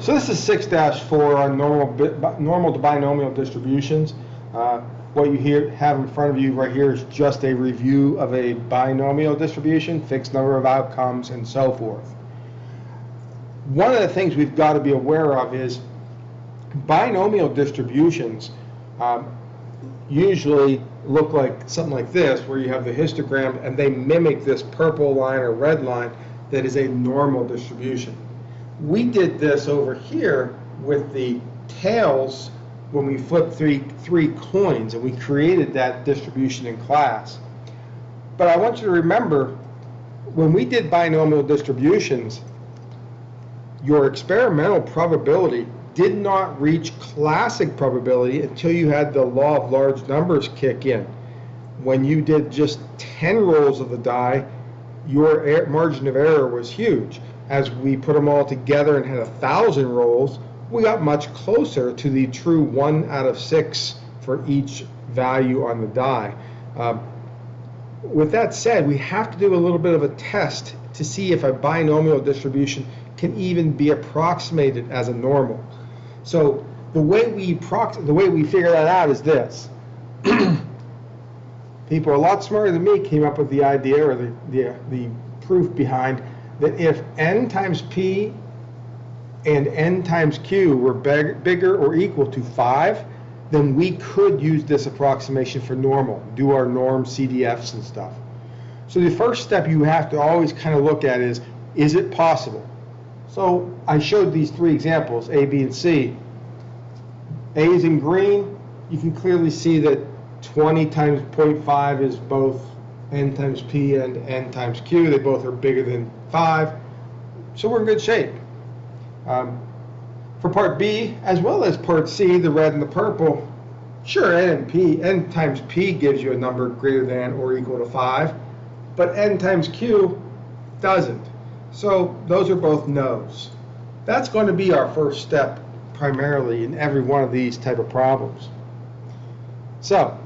So this is 6-4 on normal to binomial distributions. What you have in front of you right here is just a review of a binomial distribution, fixed number of outcomes, and so forth. One of the things we've got to be aware of is binomial distributions usually look like something like this, where you have the histogram and they mimic this purple line or red line that is a normal distribution. We did this over here with the tails when we flipped three coins, and we created that distribution in class. But I want you to remember, when we did binomial distributions, your experimental probability did not reach classic probability until you had the law of large numbers kick in. When you did just 10 rolls of the die, your margin of error was huge. As we put them all together and had 1,000 rolls, we got much closer to the true 1 out of 6 for each value on the die. With that said, we have to do a little bit of a test to see if a binomial distribution can even be approximated as a normal. So the way we figure that out is this. People a lot smarter than me came up with the idea, or the proof behind, that if n times p and n times q were bigger or equal to 5, then we could use this approximation for normal, do our norm CDFs and stuff. So the first step you have to always kind of look at is it possible? So I showed these 3 examples, A, B, and C. A is in green. You can clearly see that 20 times 0.5 is both n times p and n times q. They both are bigger than 5. So we're in good shape. For part B, as well as part C, the red and the purple, sure, n times p gives you a number greater than or equal to 5, but n times q doesn't. So those are both no's. That's going to be our first step primarily in every one of these type of problems. So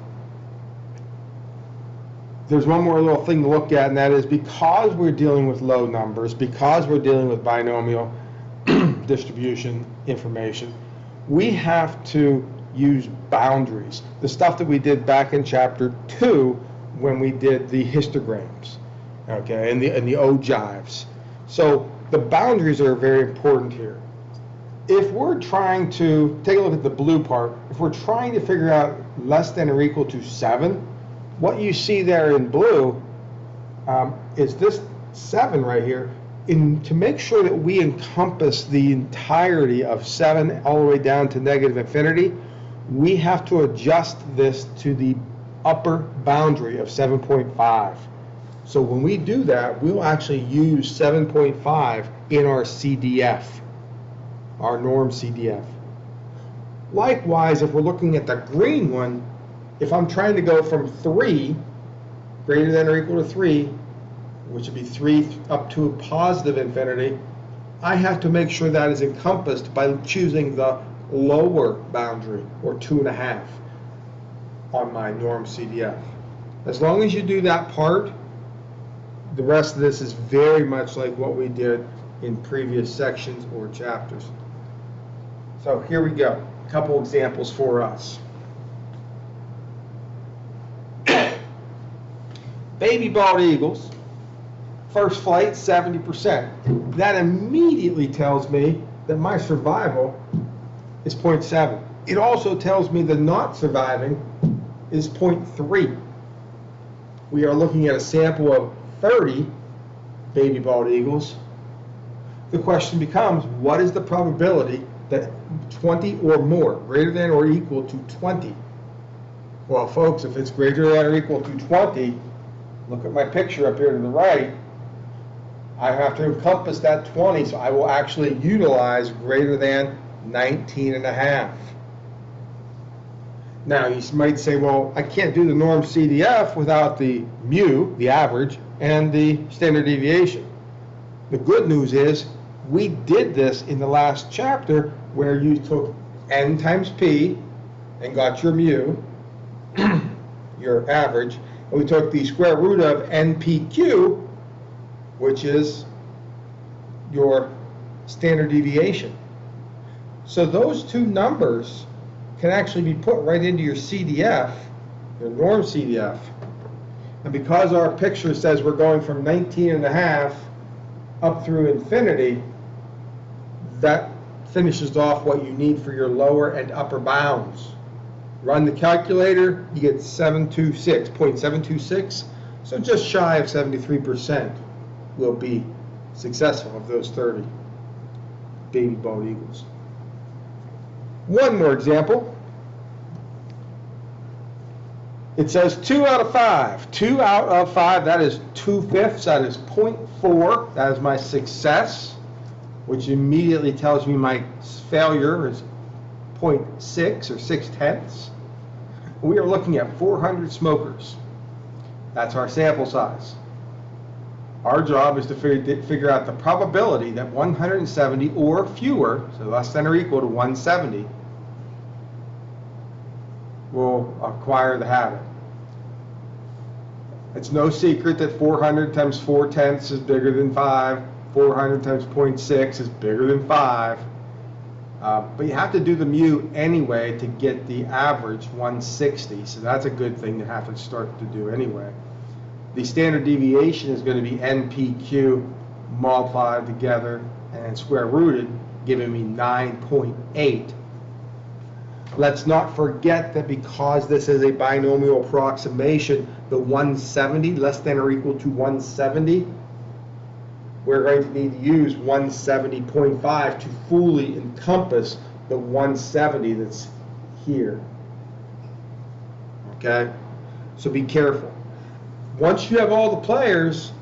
there's one more little thing to look at, and that is, because we're dealing with low numbers, because we're dealing with binomial distribution information, we have to use boundaries. The stuff that we did back in chapter 2 when we did the histograms, okay, and the ogives. So the boundaries are very important here. If we're trying to take a look at the blue part, if we're trying to figure out less than or equal to 7, what you see there in blue is this 7 right here. To make sure that we encompass the entirety of 7 all the way down to negative infinity, we have to adjust this to the upper boundary of 7.5. So when we do that, we'll actually use 7.5 in our CDF, our norm CDF. Likewise, if we're looking at the green one, if I'm trying to go from 3, greater than or equal to 3, which would be 3 up to a positive infinity, I have to make sure that is encompassed by choosing the lower boundary, or 2.5, on my norm CDF. As long as you do that part, the rest of this is very much like what we did in previous sections or chapters. So here we go, a couple examples for us. Baby bald eagles, first flight 70%. That immediately tells me that my survival is 0.7. It also tells me the not surviving is 0.3. We are looking at a sample of 30 baby bald eagles. The question becomes, what is the probability that 20 or more, greater than or equal to 20? Well, folks, if it's greater than or equal to 20, look at my picture up here to the right, I have to encompass that 20, so I will actually utilize greater than 19.5. Now, you might say, well, I can't do the norm CDF without the mu, the average, and the standard deviation. The good news is, we did this in the last chapter where you took n times p and got your mu, your average, and we took the square root of npq, which is your standard deviation. So those two numbers can actually be put right into your CDF, your norm CDF. And because our picture says we're going from 19.5 up through infinity, that finishes off what you need for your lower and upper bounds. Run the calculator, you get 0.726, so just shy of 73% will be successful of those 30 baby bald eagles. One more example. It says 2 out of 5. 2 out of 5, that is 2/5, that is 0.4. That is my success, which immediately tells me my failure is 0.6 or 0.6. We are looking at 400 smokers. That's our sample size. Our job is to figure out the probability that 170 or fewer, so less than or equal to 170, will acquire the habit. It's no secret that 400 times 4/10 is bigger than 5. 400 times 0.6 is bigger than 5. But you have to do the mu anyway to get the average 160. So that's a good thing to have to start to do anyway. The standard deviation is going to be NPQ multiplied together and then square rooted, giving me 9.8. Let's not forget that because this is a binomial approximation, the 170, less than or equal to 170, we're going to need to use 170.5 to fully encompass the 170 that's here. Okay? So be careful. Once you have all the players,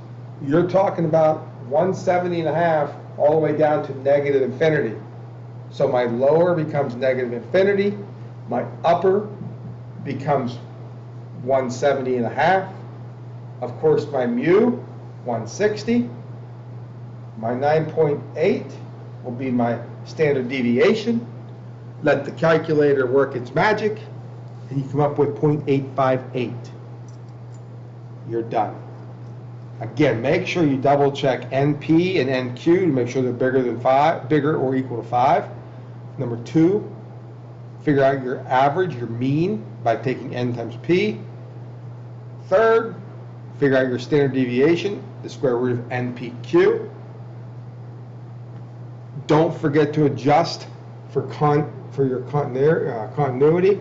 you're talking about 170.5 all the way down to negative infinity. So my lower becomes negative infinity, my upper becomes 170.5. Of course, my mu, 160. My 9.8 will be my standard deviation. Let the calculator work its magic, and you come up with 0.858. You're done. Again, make sure you double check NP and NQ to make sure they're bigger than 5, bigger or equal to 5. Number 2, figure out your average, your mean, by taking N times P. Third, figure out your standard deviation, the square root of NPQ. Don't forget to adjust for your continuity.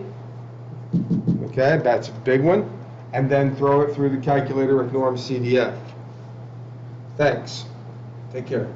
Okay, that's a big one. And then throw it through the calculator with norm CDF. Thanks. Take care.